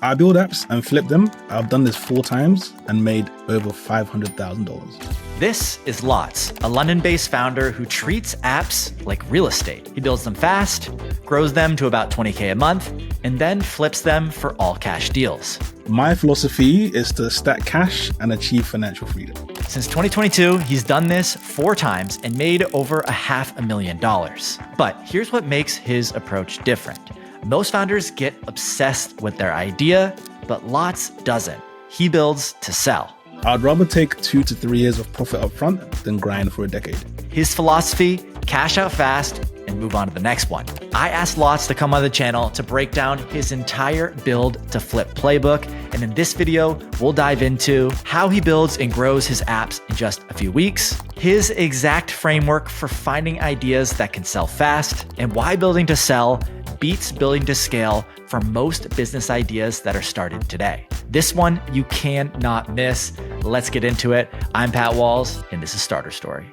I build apps and flip them. I've done this 4 times and made over $500,000. This is Lots, a London-based founder who treats apps like real estate. He builds them fast, grows them to about 20K a month, and then flips them for all cash deals. My philosophy is to stack cash and achieve financial freedom. Since 2022, he's done this 4 times and made over $500,000. But here's what makes his approach different. Most founders get obsessed with their idea, but Lots doesn't. He builds to sell. I'd rather take 2 to 3 years of profit up front than grind for a decade. His philosophy, cash out fast and move on to the next one. I asked Lots to come on the channel to break down his entire build to flip playbook. And in this video, we'll dive into how he builds and grows his apps in just a few weeks, his exact framework for finding ideas that can sell fast, and why building to sell beats building to scale for most business ideas that are started today. This one you cannot miss. Let's get into it. I'm Pat Walls, and this is Starter Story.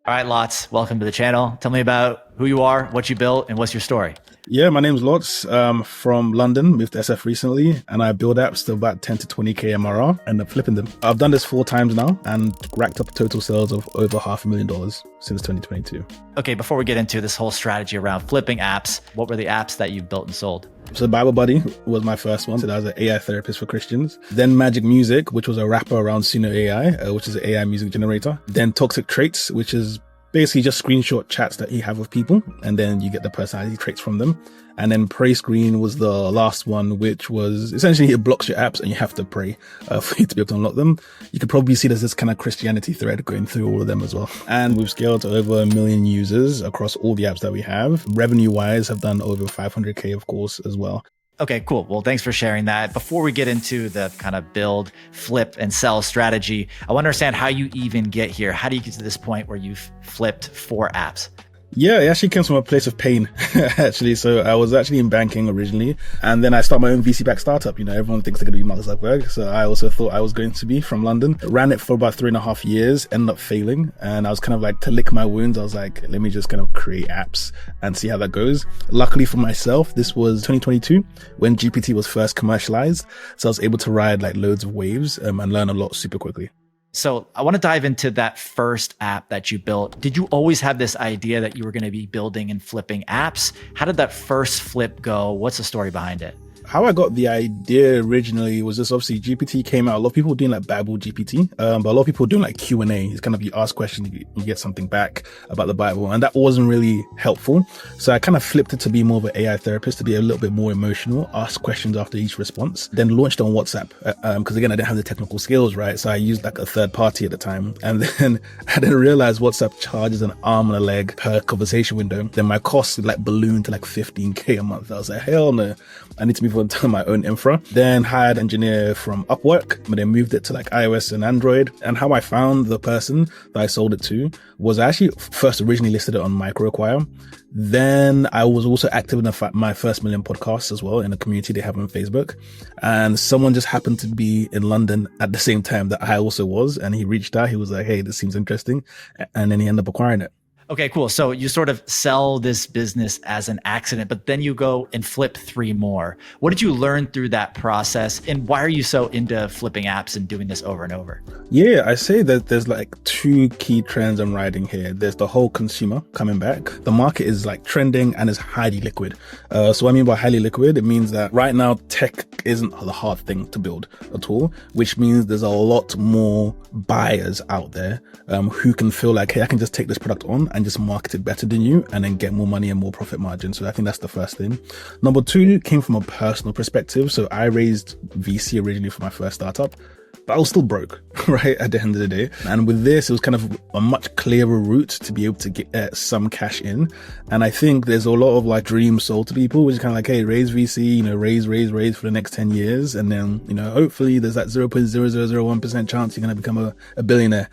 All right, Lots, welcome to the channel. Tell me about who you are, what you built, and what's your story. Yeah, my name's Lots. From London, moved to SF recently, and I build apps to about 10 to 20K MRR and I'm flipping them. I've done this 4 times now and racked up total sales of over $500,000 since 2022. Okay, before we get into this whole strategy around flipping apps, what were the apps that you built and sold? So Bible Buddy was my first one. So that was an AI therapist for Christians. Then Magic Music, which was a rapper around Suno AI, which is an AI music generator. Then Toxic Traits, which is basically just screenshot chats that you have with people, and then you get the personality traits from them. And then Pray Screen was the last one, which was essentially it blocks your apps and you have to pray for you to be able to unlock them. You could probably see there's this kind of Christianity thread going through all of them as well. And we've scaled to over 1 million users across all the apps that we have. Revenue wise, have done over 500K, of course, as well. Okay, cool. Well, thanks for sharing that. Before we get into the kind of build, flip, and sell strategy, I want to understand how you even get here. How do you get to this point where you've flipped 4 apps? Yeah, it actually comes from a place of pain, actually. So I was actually in banking originally, and then I started my own VC-backed startup. You know, everyone thinks they're going to be Mark Zuckerberg. So I also thought I was going to be from London. Ran it for about 3.5 years, ended up failing. And I was kind of like, to lick my wounds, I was like, let me just kind of create apps and see how that goes. Luckily for myself, this was 2022 when GPT was first commercialized. So I was able to ride like loads of waves and learn a lot super quickly. So I want to dive into that first app that you built. Did you always have this idea that you were going to be building and flipping apps? How did that first flip go? What's the story behind it? How I got the idea originally was just obviously GPT came out. A lot of people were doing like Bible GPT, but a lot of people were doing like Q&A. It's kind of you ask questions, you get something back about the Bible, and that wasn't really helpful. So I kind of flipped it to be more of an AI therapist, to be a little bit more emotional, ask questions after each response, then launched on WhatsApp. Because again, I didn't have the technical skills, right? So I used like a third party at the time. And then I didn't realize WhatsApp charges an arm and a leg per conversation window. Then my costs like ballooned to like 15K a month. I was like, hell no, I need to move on to my own infra. Then hired an engineer from Upwork, but then moved it to like iOS and Android. And how I found the person that I sold it to was I actually first originally listed it on MicroAcquire. Then I was also active in my first million podcasts as well in a community they have on Facebook. And someone just happened to be in London at the same time that I also was. And he reached out, he was like, hey, this seems interesting. And then he ended up acquiring it. Okay, cool. So you sort of sell this business as an accident, but then you go and flip 3 more. What did you learn through that process? And why are you so into flipping apps and doing this over and over? Yeah, I say that there's like 2 key trends I'm riding here. There's the whole consumer coming back. The market is like trending and is highly liquid. So what I mean by highly liquid, it means that right now tech isn't the hard thing to build at all, which means there's a lot more buyers out there who can feel like, hey, I can just take this product on and just market it better than you and then get more money and more profit margin. So I think that's the first thing. Number 2 came from a personal perspective. So I raised VC originally for my first startup, but I was still broke, right, at the end of the day. And with this, it was kind of a much clearer route to be able to get some cash in. And I think there's a lot of like dreams sold to people, which is kind of like, hey, raise VC, you know, raise for the next 10 years. And then, you know, hopefully there's that 0.0001% chance you're going to become a billionaire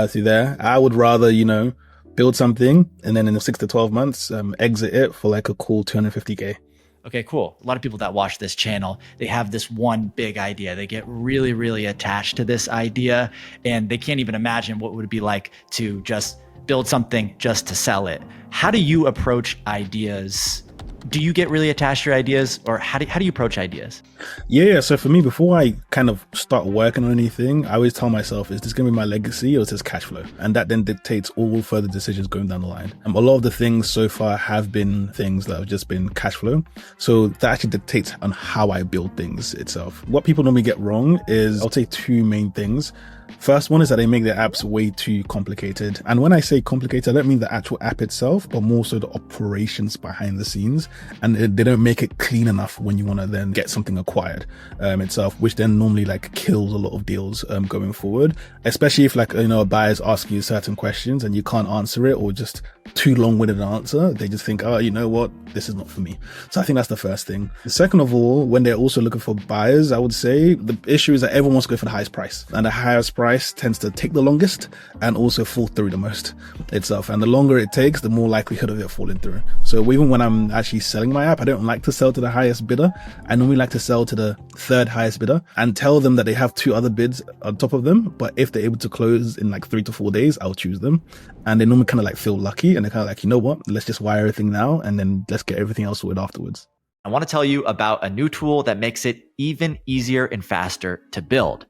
through there. I would rather, you know, build something and then in the 6 to 12 months, exit it for like a cool 250K. Okay, cool. A lot of people that watch this channel, they have this one big idea. They get really, really attached to this idea and they can't even imagine what it would be like to just build something just to sell it. How do you approach ideas? Do you get really attached to your ideas, or how do you approach ideas? Yeah. So for me, before I kind of start working on anything, I always tell myself, is this going to be my legacy or is this cash flow? And that then dictates all further decisions going down the line. A lot of the things so far have been things that have just been cash flow. So that actually dictates on how I build things itself. What people normally get wrong is, I'll say two main things. First one is that they make their apps way too complicated. And when I say complicated, I don't mean the actual app itself, but more so the operations behind the scenes. And they don't make it clean enough when you want to then get something acquired itself, which then normally like kills a lot of deals going forward, especially if like, a buyer's asking you certain questions and you can't answer it, or just too long-winded an answer. They just think, oh, you know what, this is not for me. So I think that's the first thing. Second of all, when they're also looking for buyers, I would say the issue is that everyone wants to go for the highest price, and the highest price tends to take the longest and also fall through the most itself. And the longer it takes, the more likelihood of it falling through. So even when I'm actually selling my app, I don't like to sell to the highest bidder. I normally like to sell to the third highest bidder and tell them that they have two other bids on top of them. But if they're able to close in like 3 to 4 days, I'll choose them. And they normally kind of like feel lucky, and they're kind of like, you know what, let's just wire everything now and then let's get everything else sorted afterwards. I want to tell you about a new tool that makes it even easier and faster to build: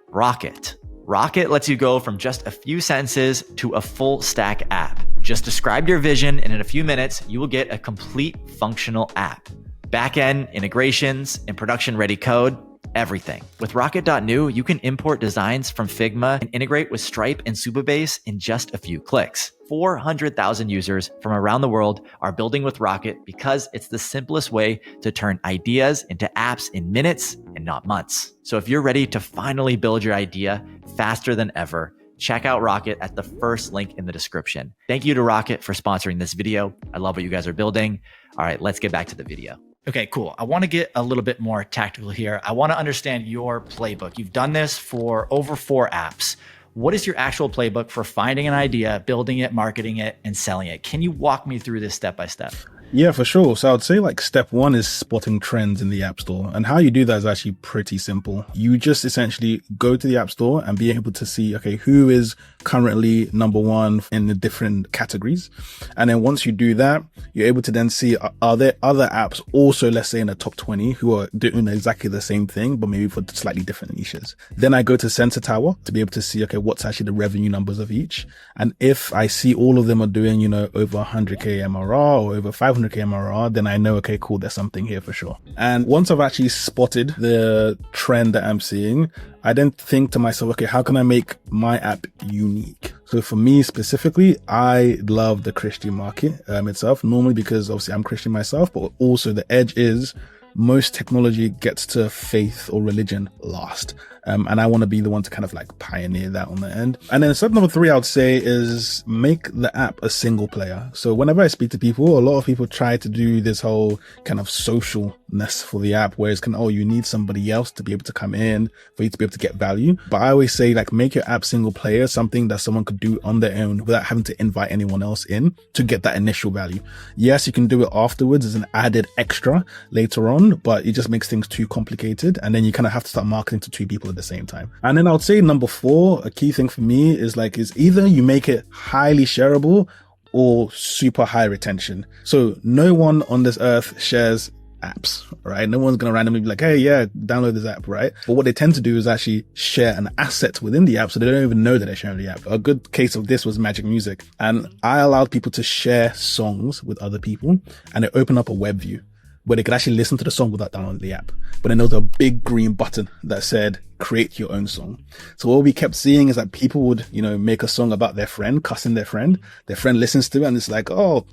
Rocket. Rocket lets you go from just a few sentences to a full stack app. Just describe your vision, and in a few minutes, you will get a complete functional app. Backend integrations and production ready code, everything. With Rocket.new, you can import designs from Figma and integrate with Stripe and Supabase in just a few clicks. 400,000 users from around the world are building with Rocket because it's the simplest way to turn ideas into apps in minutes and not months. So if you're ready to finally build your idea faster than ever, check out Rocket at the first link in the description. Thank you to Rocket for sponsoring this video. I love what you guys are building. All right, let's get back to the video. Okay, cool. I want to get a little bit more tactical here. I want to understand your playbook. You've done this for over 4 apps. What is your actual playbook for finding an idea, building it, marketing it, and selling it? Can you walk me through this step by step? Yeah, for sure. So I'd say like step 1 is spotting trends in the App Store. And how you do that is actually pretty simple. You just essentially go to the App Store and be able to see, okay, who is currently number 1 in the different categories. And then once you do that, you're able to then see, are there other apps also, let's say in the top 20, who are doing exactly the same thing, but maybe for slightly different niches. Then I go to Sensor Tower to be able to see, okay, what's actually the revenue numbers of each. And if I see all of them are doing, over 100K MRR or over 500K MRR, then I know, okay, cool, there's something here for sure. And once I've actually spotted the trend that I'm seeing, I then think to myself, okay, how can I make my app unique? So for me specifically, I love the Christian market itself, normally because obviously I'm Christian myself, but also the edge is most technology gets to faith or religion last. And I want to be the one to kind of like pioneer that on the end. And then step number 3, I would say, is make the app a single player. So whenever I speak to people, a lot of people try to do this whole kind of socialness for the app, where it's kind of, oh, you need somebody else to be able to come in for you to be able to get value. But I always say, like, make your app single player, something that someone could do on their own without having to invite anyone else in to get that initial value. Yes, you can do it afterwards as an added extra later on, but it just makes things too complicated. And then you kind of have to start marketing to 2 people at the same time. And then I would say number 4, a key thing for me is either you make it highly shareable or super high retention. So no one on this earth shares apps, right? No one's going to randomly be like, hey, yeah, download this app, right? But what they tend to do is actually share an asset within the app, so they don't even know that they're sharing the app. A good case of this was Magic Music. And I allowed people to share songs with other people, and it opened up a web view where they could actually listen to the song without downloading the app. But then there was a big green button that said, create your own song. So what we kept seeing is that people would, make a song about their friend, cussing their friend listens to it and it's like, oh,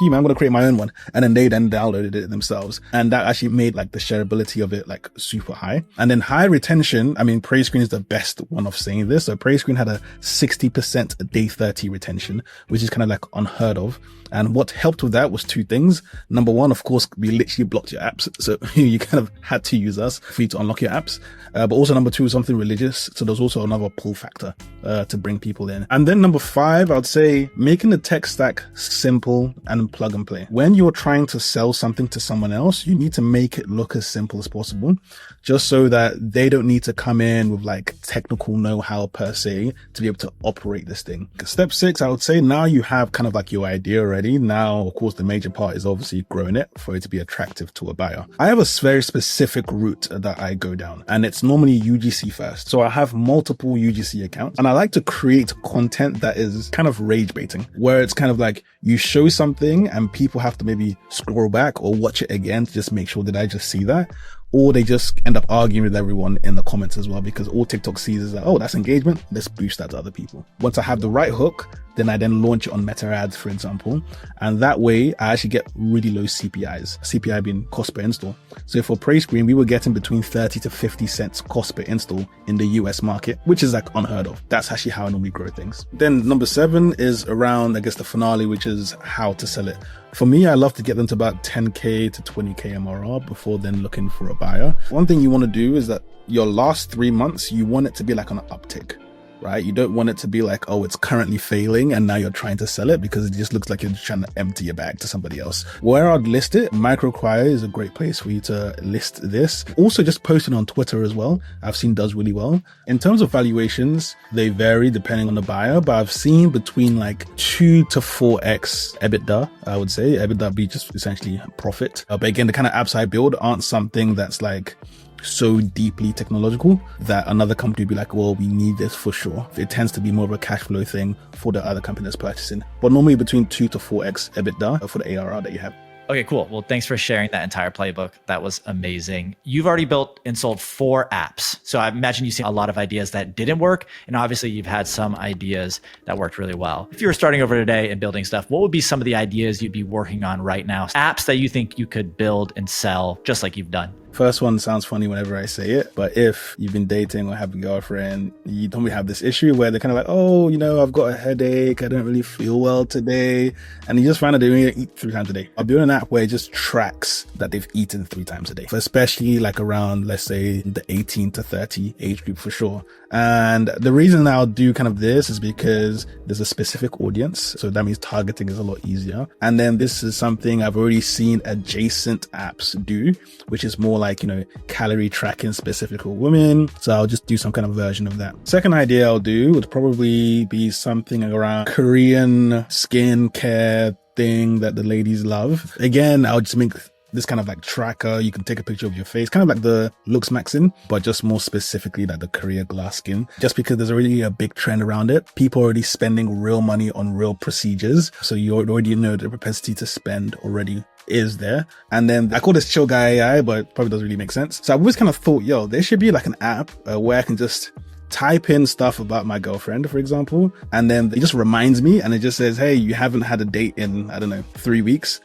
you, man, I'm going to create my own one. And then they then downloaded it themselves. And that actually made like the shareability of it like super high. And then high retention. I mean, Prey Screen is the best one of saying this. So Prey Screen had a 60% day 30 retention, which is kind of like unheard of. And what helped with that was two things. Number one, of course, we literally blocked your apps. So you kind of had to use us for you to unlock your apps. But also number two, something religious. So there's also another pull factor to bring people in. And then number five, I would say making the tech stack simple and plug and play. When you're trying to sell something to someone else, you need to make it look as simple as possible, just so that they don't need to come in with like technical know-how per se to be able to operate this thing. Step 6, I would say now you have kind of like your idea already. Now, of course, the major part is obviously growing it for it to be attractive to a buyer. I have a very specific route that I go down, and it's normally UGC first. So I have multiple UGC accounts, and I like to create content that is kind of rage baiting, where it's kind of like you show something and people have to maybe scroll back or watch it again to just make sure that I just see that. Or they just end up arguing with everyone in the comments as well, because all TikTok sees is like, oh, that's engagement. Let's boost that to other people. Once I have the right hook, then I then launch it on Meta ads, for example. And that way I actually get really low CPIs, CPI being cost per install. So for Prey Screen, we were getting between 30 to 50 cents cost per install in the US market, which is like unheard of. That's actually how I normally grow things. Then number 7 is around, I guess, the finale, which is how to sell it. For me, I love to get them to about 10K to 20K MRR before then looking for a buyer. One thing you want to do is that your last 3 months, you want it to be like on an uptick, right? You don't want it to be like, oh, it's currently failing and now you're trying to sell it, because it just looks like you're just trying to empty your bag to somebody else. Where I'd list it, Microacquire is a great place for you to list this. Also just posting on Twitter as well, I've seen does really well. In terms of valuations, they vary depending on the buyer, but I've seen between like 2 to 4x EBITDA, I would say. EBITDA would be just essentially profit. But again, the kind of apps I build aren't something that's like so deeply technological that another company would be like, well, we need this for sure. It tends to be more of a cash flow thing for the other company that's purchasing, but normally between 2 to 4x EBITDA for the ARR that you have. Okay, cool. Well, thanks for sharing that entire playbook. That was amazing. You've already built and sold 4 apps. So I imagine you've seen a lot of ideas that didn't work. And obviously you've had some ideas that worked really well. If you were starting over today and building stuff, what would be some of the ideas you'd be working on right now? Apps that you think you could build and sell just like you've done? First one sounds funny whenever I say it, but if you've been dating or have a girlfriend, you normally have this issue where they're kind of like, oh, you know, I've got a headache, I don't really feel well today, and you just find out they only eat 3 times a day. I'm doing an app where it just tracks that they've eaten 3 times a day, especially like around, let's say, the 18 to 30 age group for sure. And the reason I'll do kind of this is because there's a specific audience, so that means targeting is a lot easier. And then this is something I've already seen adjacent apps do, which is more like, you know, calorie tracking specific for women. So I'll just do some kind of version of that. Second idea I'll do would probably be something around Korean skincare thing that the ladies love. Again, I'll just make this kind of like tracker. You can take a picture of your face, kind of like the Looks Maxin, but just more specifically like the Korea glass skin, just because there's already a big trend around it. People are already spending real money on real procedures. So you already know the propensity to spend already is there. And then I call this Chill Guy AI, but it probably doesn't really make sense. So I've always kind of thought, yo, there should be like an app where I can just type in stuff about my girlfriend, for example, and then it just reminds me, and it just says, hey, you haven't had a date in, I don't know, 3 weeks.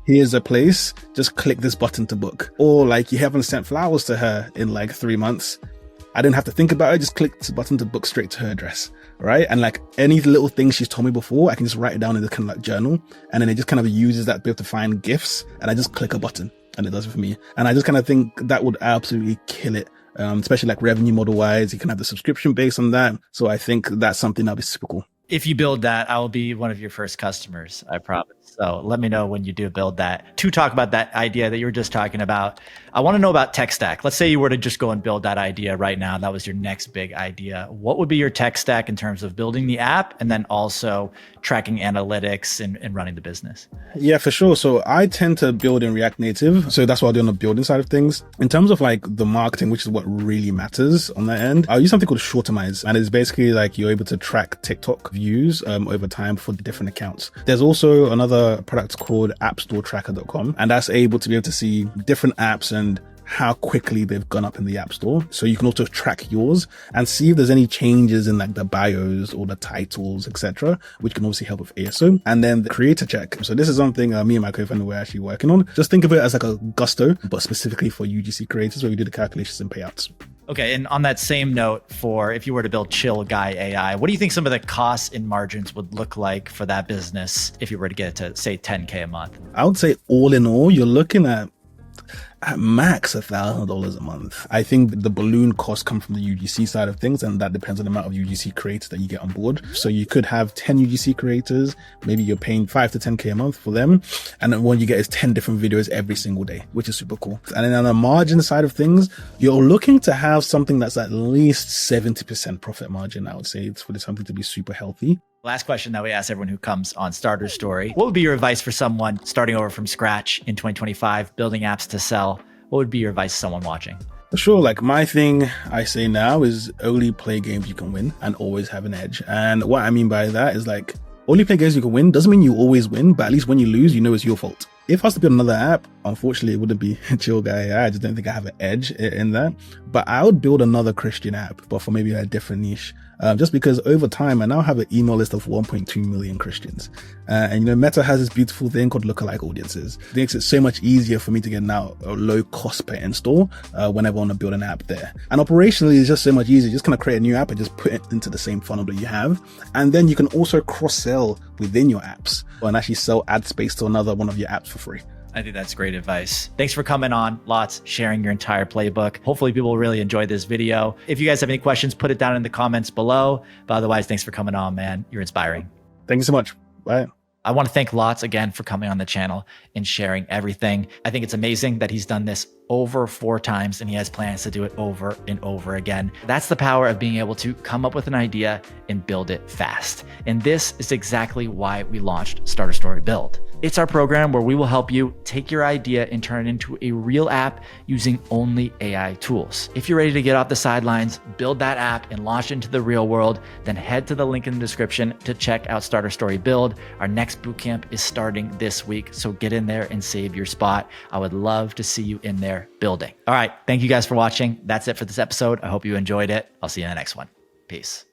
Here's a place, just click this button to book. Or like you haven't sent flowers to her in like 3 months. I didn't have to think about it, just click the button to book straight to her address, right? And like any little thing she's told me before, I can just write it down in the kind of like journal, and then it just kind of uses that to be able to find gifts, and I just click a button and it does it for me. And I just kind of think that would absolutely kill it. Especially like revenue model wise, you can have the subscription based on that. So I think that's something that'll be super cool. If you build that, I will be one of your first customers, I promise. So let me know when you do build that. To talk about that idea that you were just talking about, I want to know about tech stack. Let's say you were to just go and build that idea right now. That was your next big idea. What would be your tech stack in terms of building the app and then also tracking analytics and running the business? Yeah, for sure. So I tend to build in React Native. So that's what I do on the building side of things. In terms of like the marketing, which is what really matters on that end, I'll use something called Shortimize. And it's basically like you're able to track TikTok views over time for the different accounts. There's also another product called appstoretracker.com, and that's able to be able to see different apps and how quickly they've gone up in the app store. So you can also track yours and see if there's any changes in like the bios or the titles, etc., which can obviously help with ASO. And then the creator check. So this is something me and my co-founder were actually working on. Just think of it as like a Gusto, but specifically for UGC creators, where we do the calculations and payouts. Okay, and on that same note, for if you were to build Chill Guy AI, what do you think some of the costs and margins would look like for that business if you were to get it to, say, 10K a month? I would say all in all, you're looking at max $1,000 a month. I think the balloon costs come from the UGC side of things, and that depends on the amount of UGC creators that you get on board. So you could have 10 UGC creators, maybe you're paying 5 to 10K a month for them, and then what you get is 10 different videos every single day, which is super cool. And then on the margin side of things, you're looking to have something that's at least 70% profit margin. I would say it's for something to be super healthy. Last question that we ask everyone who comes on Starter Story. What would be your advice for someone starting over from scratch in 2025, building apps to sell? What would be your advice to someone watching? For sure, like my thing I say now is only play games you can win and always have an edge. And what I mean by that is like only play games you can win doesn't mean you always win, but at least when you lose, you know it's your fault. If I was to build another app, unfortunately, it wouldn't be Chill Guy AI. I just don't think I have an edge in that. But I would build another Christian app, but for maybe a different niche. Just because over time, I now have an email list of 1.2 million Christians. And, Meta has this beautiful thing called lookalike audiences. It makes it so much easier for me to get now a low cost per install whenever I want to build an app there. And operationally, it's just so much easier. Just kind of create a new app and just put it into the same funnel that you have. And then you can also cross-sell within your apps and actually sell ad space to another one of your apps for free. I think that's great advice. Thanks for coming on, Lots, sharing your entire playbook. Hopefully people will really enjoy this video. If you guys have any questions, put it down in the comments below. But otherwise, thanks for coming on, man. You're inspiring. Thank you so much. Bye. I want to thank Lots again for coming on the channel and sharing everything. I think it's amazing that he's done this over 4 times and he has plans to do it over and over again. That's the power of being able to come up with an idea and build it fast. And this is exactly why we launched Starter Story Build. It's our program where we will help you take your idea and turn it into a real app using only AI tools. If you're ready to get off the sidelines, build that app and launch into the real world, then head to the link in the description to check out Starter Story Build. Our next bootcamp is starting this week, so get in there and save your spot. I would love to see you in there building. All right, thank you guys for watching. That's it for this episode. I hope you enjoyed it. I'll see you in the next one. Peace.